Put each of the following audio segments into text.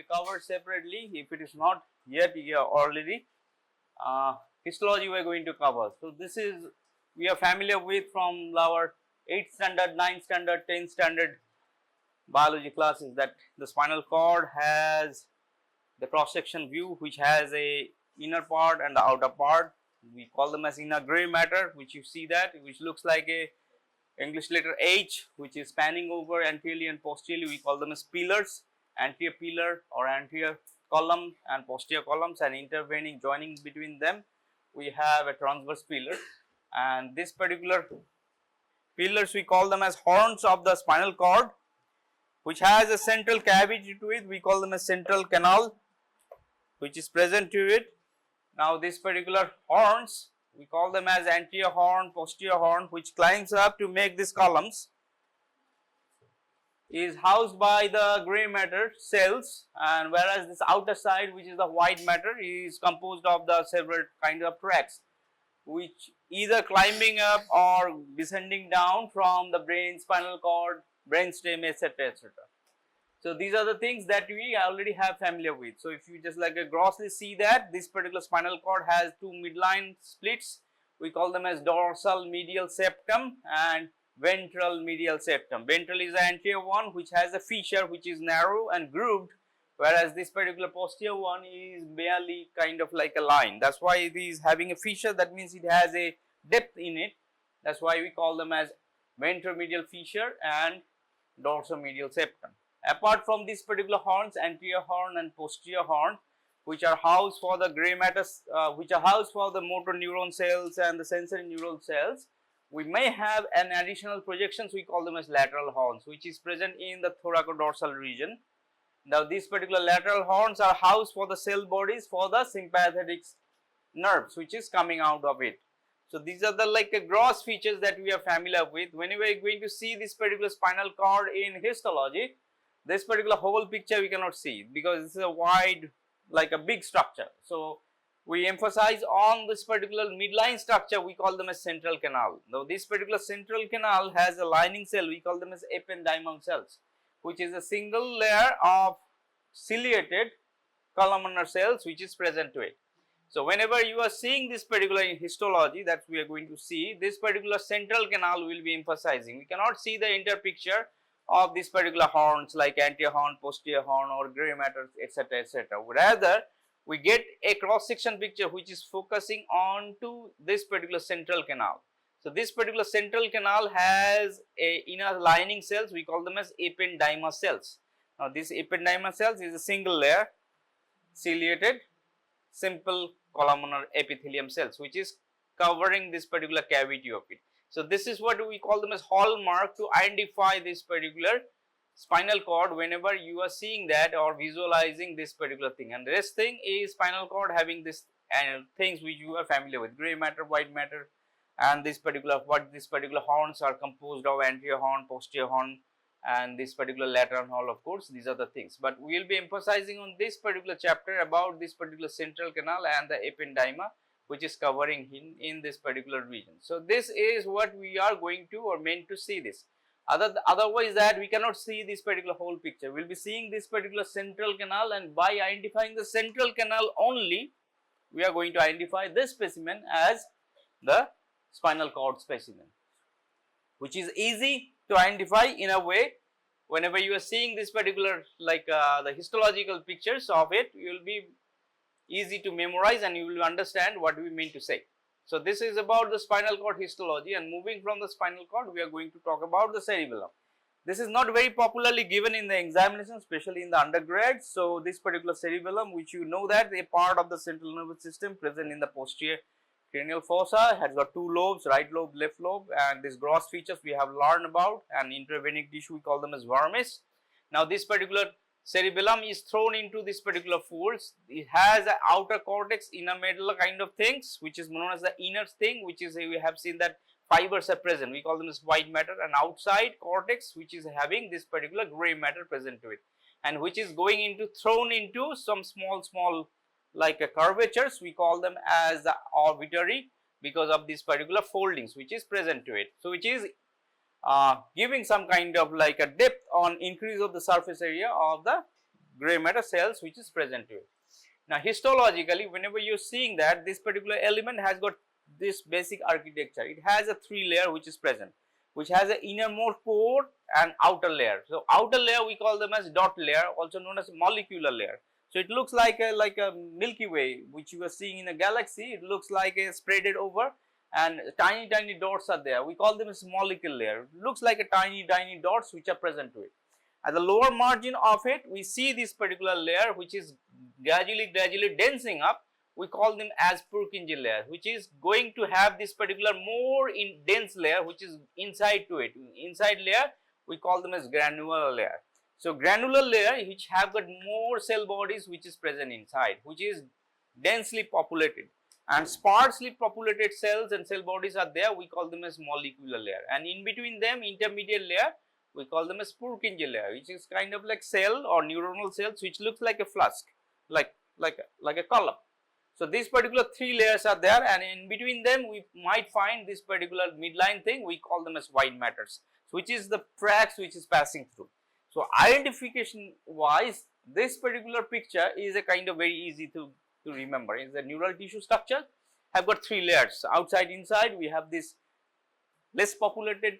be covered separately. If it is not yet already, histology we are going to cover. So, this is we are familiar with from our 8th standard, 9th standard, 10th standard biology classes, that the spinal cord has the cross section view which has a inner part and the outer part. We call them as inner gray matter, which you see that, which looks like a English letter H, which is spanning over anteriorly and posteriorly. We call them as pillars, anterior pillar or anterior column and posterior columns, and intervening joining between them we have a transverse pillar, and this particular pillars we call them as horns of the spinal cord, which has a central cavity to it. We call them as central canal, which is present to it. Now, this particular horns we call them as anterior horn, posterior horn, which climbs up to make these columns, is housed by the gray matter cells, and whereas this outer side, which is the white matter, is composed of the several kind of tracts, which either climbing up or descending down from the brain, spinal cord, brainstem, etc., etc. So, these are the things that we already have familiar with. So, if you just like a grossly see that this particular spinal cord has two midline splits, we call them as dorsal medial septum and ventral medial septum. Ventral is the anterior one, which has a fissure which is narrow and grooved, whereas this particular posterior one is barely kind of like a line. That is why it is having a fissure, that means it has a depth in it. That is why we call them as ventromedial fissure and dorsomedial septum. Apart from these particular horns, anterior horn and posterior horn, which are housed for the gray matter, which are housed for the motor neuron cells and the sensory neural cells, we may have an additional projections, we call them as lateral horns, which is present in the thoracodorsal region. Now, these particular lateral horns are housed for the cell bodies for the sympathetic nerves, which is coming out of it. So, these are the like gross features that we are familiar with. Whenever we are going to see this particular spinal cord in histology, this particular whole picture we cannot see because this is a wide, like a big structure. So, we emphasize on this particular midline structure, we call them as central canal. Now, this particular central canal has a lining cell, we call them as ependymal cells, which is a single layer of ciliated columnar cells which is present to it. So, whenever you are seeing this particular in histology, that we are going to see this particular central canal will be emphasizing. We cannot see the entire picture of these particular horns like anterior horn, posterior horn or gray matter, etc., etc. Rather, we get a cross section picture which is focusing on to this particular central canal. So, this particular central canal has a inner lining cells, we call them as ependymal cells. Now, this ependymal cells is a single layer ciliated simple columnar epithelium cells which is covering this particular cavity of it. So, this is what we call them as hallmark to identify this particular spinal cord whenever you are seeing that or visualizing this particular thing, and this thing is spinal cord having this things which you are familiar with, gray matter, white matter, and this particular horns are composed of anterior horn, posterior horn, and this particular lateral horn. Of course, these are the things, but we will be emphasizing on this particular chapter about this particular central canal and the ependyma which is covering in this particular region. So, this is what we are going to or meant to see this. Otherwise that we cannot see this particular whole picture. We will be seeing this particular central canal, and by identifying the central canal only, we are going to identify this specimen as the spinal cord specimen, which is easy to identify in a way. Whenever you are seeing this particular like the histological pictures of it, you will be easy to memorize and you will understand what we mean to say. So, this is about the spinal cord histology, and moving from the spinal cord, we are going to talk about the cerebellum. This is not very popularly given in the examination, especially in the undergrad. So, this particular cerebellum, which you know that a part of the central nervous system present in the posterior cranial fossa, has got two lobes, right lobe, left lobe, and these gross features we have learned about, and intravenic tissue we call them as vermis. Now, this particular cerebellum is thrown into this particular folds. It has an outer cortex, inner medulla kind of things, which is known as the inner thing, which is we have seen that fibers are present. We call them as white matter, and outside cortex, which is having this particular gray matter present to it, and which is thrown into some small like curvatures. We call them as the orbitary because of this particular foldings which is present to it. So, which is giving some kind of like a depth on increase of the surface area of the gray matter cells which is present to it. Now histologically, whenever you are seeing that this particular element has got this basic architecture, it has a 3 layer which is present, which has an innermost core and outer layer. So outer layer we call them as dot layer, also known as molecular layer. So it looks like a Milky Way which you are seeing in a galaxy. It looks like a spreaded over and tiny dots are there. We call them as molecular layer. It looks like a tiny dots which are present to it. At the lower margin of it, we see this particular layer which is gradually densing up. We call them as Purkinje layer, which is going to have this particular more dense layer which is inside to it. Inside layer we call them as granular layer. So granular layer which have got more cell bodies which is present inside, which is densely populated, and sparsely populated cells and cell bodies are there. We call them as molecular layer, and in between them intermediate layer we call them as Purkinje layer, which is kind of like cell or neuronal cells which looks like a flask, like a column. So these particular 3 layers are there, and in between them we might find this particular midline thing. We call them as white matters, which is the tracks which is passing through. So identification wise, this particular picture is a kind of very easy to remember. Is the neural tissue structure have got 3 layers, outside, inside. We have this less populated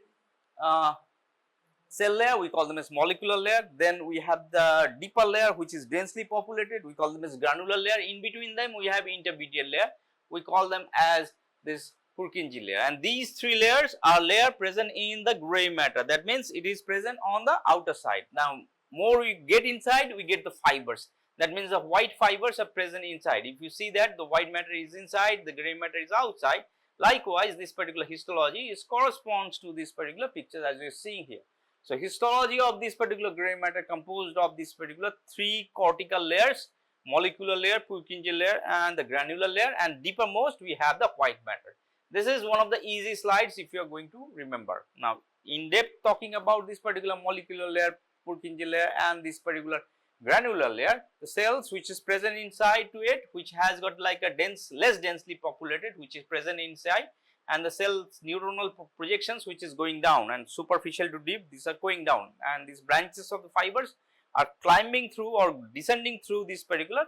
cell layer, we call them as molecular layer. Then we have the deeper layer which is densely populated, we call them as granular layer. In between them we have intermediate layer, we call them as this Purkinje layer, and these 3 layers are layer present in the gray matter. That means it is present on the outer side. Now more we get inside, we get the fibers. That means the white fibers are present inside. If you see that the white matter is inside, the gray matter is outside. Likewise, this particular histology corresponds to this particular picture as we are seeing here. So histology of this particular gray matter composed of this particular 3 cortical layers, molecular layer, Purkinje layer and the granular layer, and deepermost we have the white matter. This is one of the easy slides if you are going to remember. Now in depth talking about this particular molecular layer, Purkinje layer and this particular granular layer, the cells which is present inside to it, which has got like a less densely populated, which is present inside, and the cells neuronal projections which is going down, and superficial to deep, these are going down, and these branches of the fibers are climbing through or descending through this particular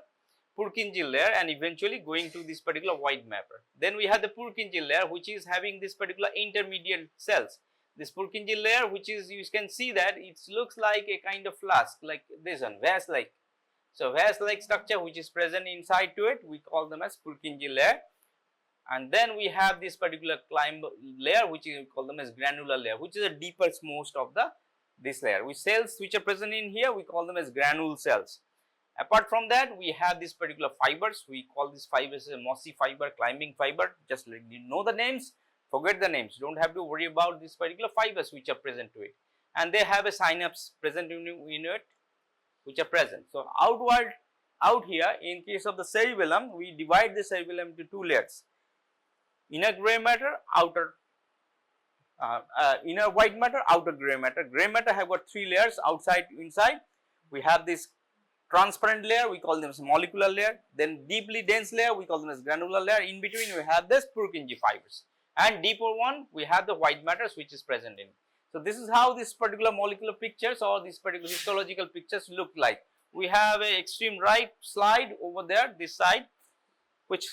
Purkinje layer and eventually going to this particular white matter. Then we have the Purkinje layer which is having this particular intermediate cells. This Purkinje layer which is, you can see that it looks like a kind of flask, like this one, vase like. So vase like structure which is present inside to it, we call them as Purkinje layer. And then we have this particular layer which we call them as granular layer, which is the deepest most of this layer. With cells which are present in here, we call them as granule cells. Apart from that, we have this particular fibers. We call these fibers a mossy fiber, climbing fiber. Just let you know the names, forget the names. Don't have to worry about these particular fibers which are present to it. And they have a synapse present in it, which are present. So out here, in case of the cerebellum, we divide the cerebellum into 2 layers. Inner gray matter, outer inner white matter, outer gray matter. Gray matter have got 3 layers, outside, inside. We have this transparent layer, we call them as molecular layer. Then deeply dense layer, we call them as granular layer. In between we have this Purkinje fibers, and deeper one we have the white matters which is present in. So this is how this particular molecular pictures or this particular histological pictures look like. We have a extreme right slide over there, this side, which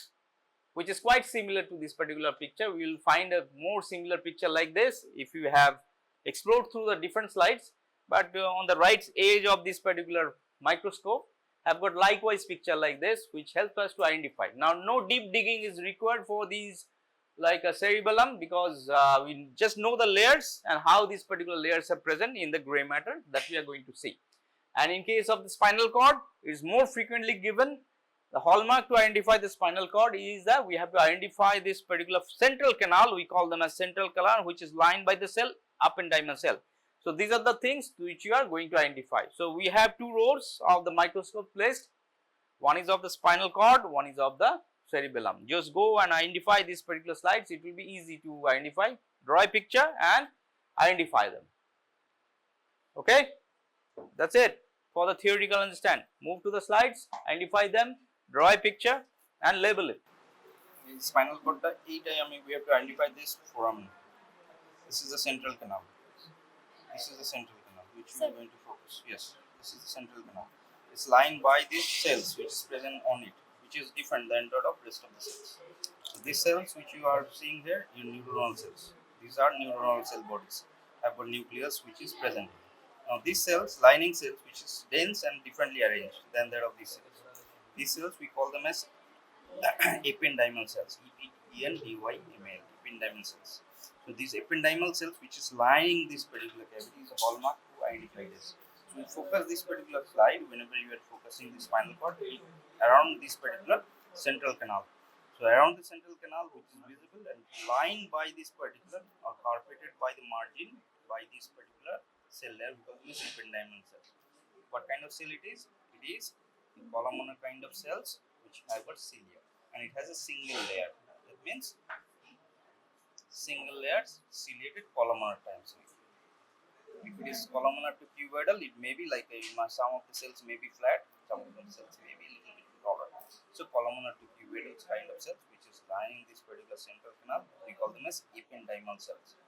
is quite similar to this particular picture. We will find a more similar picture like this if you have explored through the different slides. But on the right edge of this particular microscope have got likewise picture like this, which helps us to identify. Now no deep digging is required for these like a cerebellum, because we just know the layers and how these particular layers are present in the gray matter that we are going to see. And in case of the spinal cord, it is more frequently given. The hallmark to identify the spinal cord is that we have to identify this particular central canal. We call them as central canal, which is lined by the cell, ependymal cell. So these are the things which you are going to identify. So we have 2 rows of the microscope placed. One is of the spinal cord, one is of the cerebellum. Just go and identify these particular slides. It will be easy to identify. Draw a picture and identify them. Okay, that's it for the theoretical understand. Move to the slides, identify them, draw a picture and label it. In spinal cord, the E diameter, we have to identify this foramen. This is the central canal. This is the central canal which we are going to focus. Yes, this is the central canal. is lined by these cells which is present on it, which is different than that of rest of the cells. So these cells which you are seeing here, your neuronal cells. These are neuronal cell bodies, have a nucleus which is present. Now these cells, lining cells, which is dense and differently arranged than that of these cells. These cells we call them as ependymal cells, EPENDYMAL, ependymal cells. So these ependymal cells which is lining this particular cavity is a hallmark to identify this. So we focus this particular slide whenever you are focusing the spinal cord around this particular central canal. So around the central canal which is visible and lined by this particular or carpeted by the margin by this particular cell layer because this ependymal cells. What kind of cell it is? It is the columnar kind of cells which have a cilia and it has a single layer. That means single layers ciliated columnar type cell. If it is columnar to cuboidal, it may be like some of the cells may be flat, some of the cells may be a little bit taller. So columnar to cuboidal kind of cells which is lining this particular central canal, we call them as ependymal cells.